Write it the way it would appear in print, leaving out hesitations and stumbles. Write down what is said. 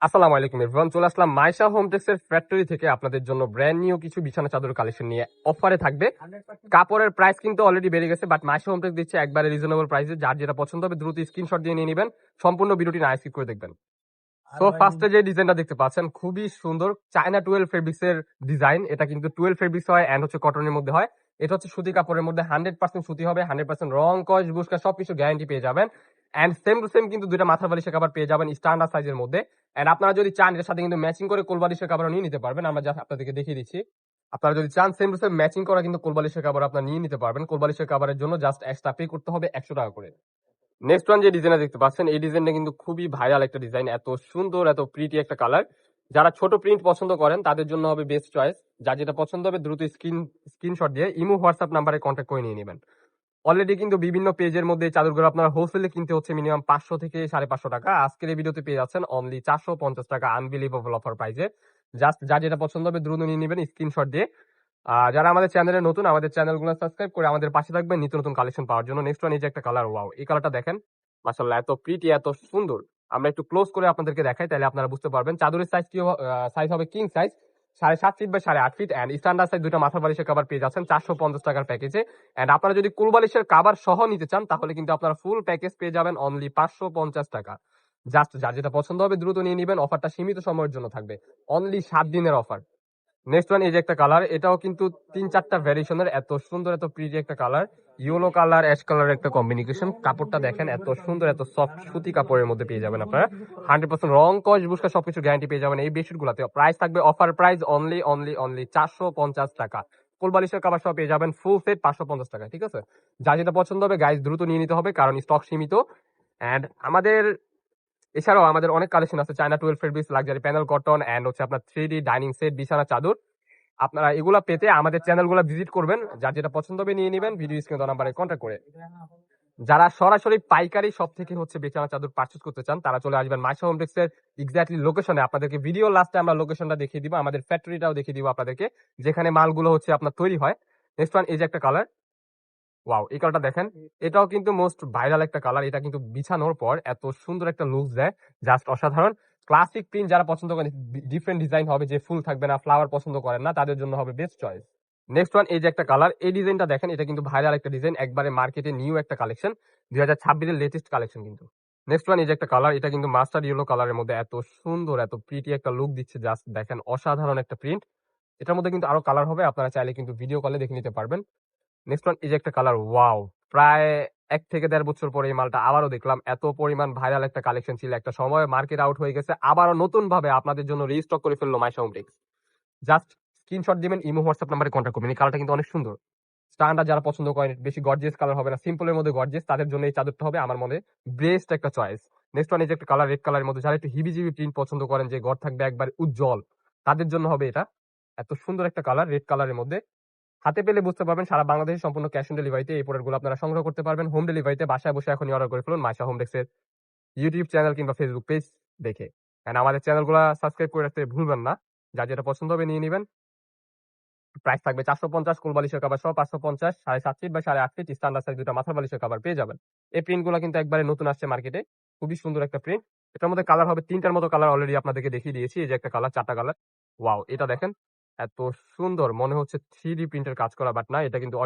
আসসালামু আলাইকুম এভরিওয়ান, চলে আসলাম মাইশা হোম টেক্সের ফ্যাক্টরি থেকে আপনাদের জন্য ব্র্যান্ড নিউ কিছু বিছানা চাদর কালেকশন নিয়ে। অফারে থাকবে। কাপড়ের প্রাইস কিন্তু অলরেডি বেড়ে গেছে, বাট মাইশা হোম টেক্স দিচ্ছে একবারে রিজনেবল প্রাইসে। যার যেটা পছন্দ হবে দ্রুত স্ক্রিনশট দিয়ে নিয়ে নেবেন। সম্পূর্ণ ভিডিওটি না স্কিপ করে দেখবেন। তো ফার্স্টে যে ডিজাইনটা দেখতে পাচ্ছেন খুবই সুন্দর, চায়না 12 ফেব্রিক্স এর ডিজাইন। এটা কিন্তু 12 ফেব্রিক্স হয় এন্ড হচ্ছে কটনের মধ্যে হয়। এটা হচ্ছে সুতি কাপড়ের মধ্যে 100% সুতি হবে, 100% রং কস বুশকা সবকিছু গ্যারান্টি পেয়ে যাবেন। এন্ড সেম টু সেম কিন্তু দুইটা মাথার বালিশের কভার পেয়ে যাবেন স্ট্যান্ডার্ড সাইজের মধ্যে। এন্ড আপনারা যদি চান এর সাথে কিন্তু ম্যাচিং করে কোলবালিশের কভারও নিয়ে নিতে পারবেন। আমরা জাস্ট আপনাদেরকে দেখিয়ে দিচ্ছি। আপনারা যদি চান সেম টু সেম ম্যাচিং করা কিন্তু কোলবালিশের কভার আপনারা নিয়ে নিতে পারবেন। কোলবালিশের কভারের জন্য জাস্ট এক্সট্রা পে করতে হবে 100 টাকা করে। নেক্সট ওয়ান যে ডিজাইনটা দেখতে পাচ্ছেন, এই ডিজাইনটা কিন্তু খুবই ভাইরাল একটা ডিজাইন। এত সুন্দর, এত প্রিটি একটা কালার। যারা ছোট প্রিন্ট পছন্দ করেন তাদের জন্য হবে বেস্ট চয়েস। যার যেটা পছন্দ হবে দ্রুত স্ক্রিনশট দিয়ে ইমো হোয়াটসঅ্যাপ নাম্বারে কন্ট্যাক্ট করে নিয়ে নেবেন। অলরেডি কিন্তু বিভিন্ন পেজের মধ্যে এই চাদরগুলো আপনারা হোলসেলে কিনতে হচ্ছে মিনিমাম 500 থেকে 550 টাকা। আজকের এই ভিডিওতে পেয়ে যাচ্ছেন অনলি 450 টাকা, আনবিলিভেবল অফার প্রাইসে। জাস্ট যার যেটা পছন্দ হবে দ্রুত নিয়ে নেবেন স্ক্রিনশট দিয়ে। যারা আমাদের চ্যানেলে নতুন, আমাদের চ্যানেলগুলো সাবস্ক্রাইব করে আমাদের পাশে থাকবেন নিত্য নতুন কালেকশন পাওয়ার জন্য। নেক্সট ওয়ান এই যে একটা কালার, ওয়াও, এই কালারটা দেখেন। মাশাআল্লাহ, এত প্রিটি, এত সুন্দর। আমরা একটু ক্লোজ করে আপনাদেরকে দেখাই, তাহলে আপনারা বুঝতে পারবেন। চাদরের সাইজ হবে king size, 7.5 feet by 8.5 feet. And standard size দুটো মাথার বালিশের কভার পেয়ে যাচ্ছেন 450 টাকার প্যাকেজে। এন্ড আপনারা যদি কুল বালিশের কভার সহ নিতে চান তাহলে কিন্তু আপনারা ফুল প্যাকেজ পেয়ে যাবেন অনলি 550 টাকা। জাস্ট যার যেটা পছন্দ হবে দ্রুত নিয়ে নেবেন। অফারটা সীমিত সময়ের জন্য থাকবে, অনলি 7 দিনের অফার। নেক্সট ওয়ান এই যে একটা কালার, এটাও কিন্তু 3-4টা ভ্যারিয়েশনের, এত সুন্দর, এত প্রিটি একটা colour. Yellow colour, ash colour একটা কম্বিনেশন। কাপড়টা দেখেন, এত সুন্দর, এত সফট সুতি কাপড়ের মধ্যে পেয়ে যাবেন আপনারা। 100% রং কস বুশকা সবকিছু গ্যারান্টি পেয়ে যাবেন এই বেডশিট গুলাতে। প্রাইস থাকবে অফার প্রাইস অনলি 450 টাকা। কোলবালিশের কাভার সহ পেয়ে যাবেন ফুল সেট 550 টাকা। ঠিক আছে, যা যেটা পছন্দ হবে গাইজ দ্রুত নিয়ে নিতে হবে, কারণ স্টক সীমিত। এন্ড এছাড়াও আমাদের অনেক কালেকশন আছে, China 12 fabrics, luxury panel cotton, and হচ্ছে আপনার 3D ডাইনিং সেট, বিছানা চাদর। আপনারা এগুলা পেতে আমাদের চ্যানেলগুলো ভিজিট করবেন। যার যেটা পছন্দ হবে নিয়ে নেবেন ভিডিও স্ক্রিনে দেওয়া নাম্বারে কন্ট্যাক্ট করে। যারা সরাসরি পাইকারি সব থেকে হচ্ছে বিছানা চাদর পারচেজ করতে চান তারা চলে আসবেন মাইশা হোম টেক্সের এক্স্যাক্টলি লোকেশনে। আপনাদেরকে ভিডিও লাস্টে আমরা লোকেশনটা দেখিয়ে দিব, আমাদের ফ্যাক্টরিটাও দেখিয়ে দিব আপনাদেরকে, যেখানে মালগুলো হচ্ছে আপনার তৈরি হয়। নেক্সট ওয়ান এই যে একটা কালার, ওয়াও, এই কালারটা দেখেন। এটাও কিন্তু মোস্ট ভাইরাল একটা কালার। এটা কিন্তু বিছানোর পর এত সুন্দর একটা লুক দেয়, জাস্ট অসাধারণ। ক্লাসিক প্রিন্ট যারা পছন্দ করেন, ডিফারেন্ট ডিজাইন হবে, যে ফুল থাকবে না, ফ্লাওয়ার পছন্দ করেন না, তাদের জন্য হবে বেস্ট চয়েস। নেক্সট ওয়ান এই যে একটা কালার, এই ডিজাইনটা দেখেন। এটা কিন্তু ভাইরাল একটা ডিজাইন, একবারে মার্কেটে নিউ একটা কালেকশন, 2026 এর লেটেস্ট কালেকশন কিন্তু। নেক্সট ওয়ান এই যে একটা কালার, এটা কিন্তু মাস্টার্ড ইয়েলো কালারের মধ্যে এত সুন্দর, এত প্রিটি একটা লুক দিচ্ছে, জাস্ট দেখেন অসাধারণ একটা প্রিন্ট। এটার মধ্যে কিন্তু আরো কালার হবে, আপনারা চাইলে কিন্তু ভিডিও কলে দেখে নিতে পারবেন। নেক্সট ওয়ান এই যে একটা কালার, ওয়াও, প্রায় 1 থেকে 1.5 বছর পরে এই মালটা আবারও দেখলাম। এত পরিমাণ ভাইরাল একটা কালেকশন ছিল, একটা সময় মার্কেট আউট হয়ে গেছে, আবারও নতুন ভাবে আপনাদের জন্য রিস্টক করে ফেললো Maisha home tex. Just screenshot দিবেন, ইমো হোয়াটসঅ্যাপ নাম্বারে কন্ট্যাক্ট করবেন। এই কালারটা কিন্তু অনেক সুন্দর। স্ট্যান্ডার্ড যারা পছন্দ করেন, বেশি গর্জিয়াস কালার হবে না, সিম্পলের মধ্যে গর্জিয়াস, তাদের জন্য এই চাদরটা হবে আমার মনে বেস্ট একটা চয়েস। নেক্সট ওয়ান এই যে একটা কালার, রেড কালারের মধ্যে, যারা একটু হিবিজিবি প্রিন্ট পছন্দ করেন, যে ঘর থাকবে একবার উজ্জ্বল, তাদের জন্য হবে এটা। এত সুন্দর একটা কালার রেড কালারের মধ্যে। হাতে পেলে বুঝতে পারবেন সারা বাংলাদেশে সম্পূর্ণ ক্যাশ অন ডেলিভারিতে এই প্রোডাক্টগুলো আপনারা সংগ্রহ করতে পারবেন। হোম ডেলিভারিতে বাসায় বসে এখনই অর্ডার করে ফেলুন মাইশা হোম টেক্সের ইউটিউব চ্যানেল কিংবা ফেসবুক পেজ দেখে। এন্ড আমাদের চ্যানেলগুলো সাবস্ক্রাইব করে রাখতে ভুলবেন না। যার যেটা পছন্দ হবে নিয়ে নেবেন। প্রাইস থাকবে 450, কোল বালিশের কভার সহ 550, 7.5 ফিট বা 8.5 ফিট স্ট্যান্ডার্ড সাইজ দুটো মাথার বালিশের কভার পেয়ে যাবেন। এই প্রিন্টগুলো কিন্তু একবারে নতুন আসছে মার্কেটে, খুবই সুন্দর একটা প্রিন্ট। এটার মধ্যে কালার হবে 3টার মতো কালার, অলরেডি আপনাদেরকে দেখিয়ে দিয়েছি। এই যে একটা কালার, 4টা কালার। ওয়াও, এটা দেখেন, এত সুন্দর, মনে হচ্ছে 3D প্রিন্টের কাজ করা, বাট না, এটা কিন্তু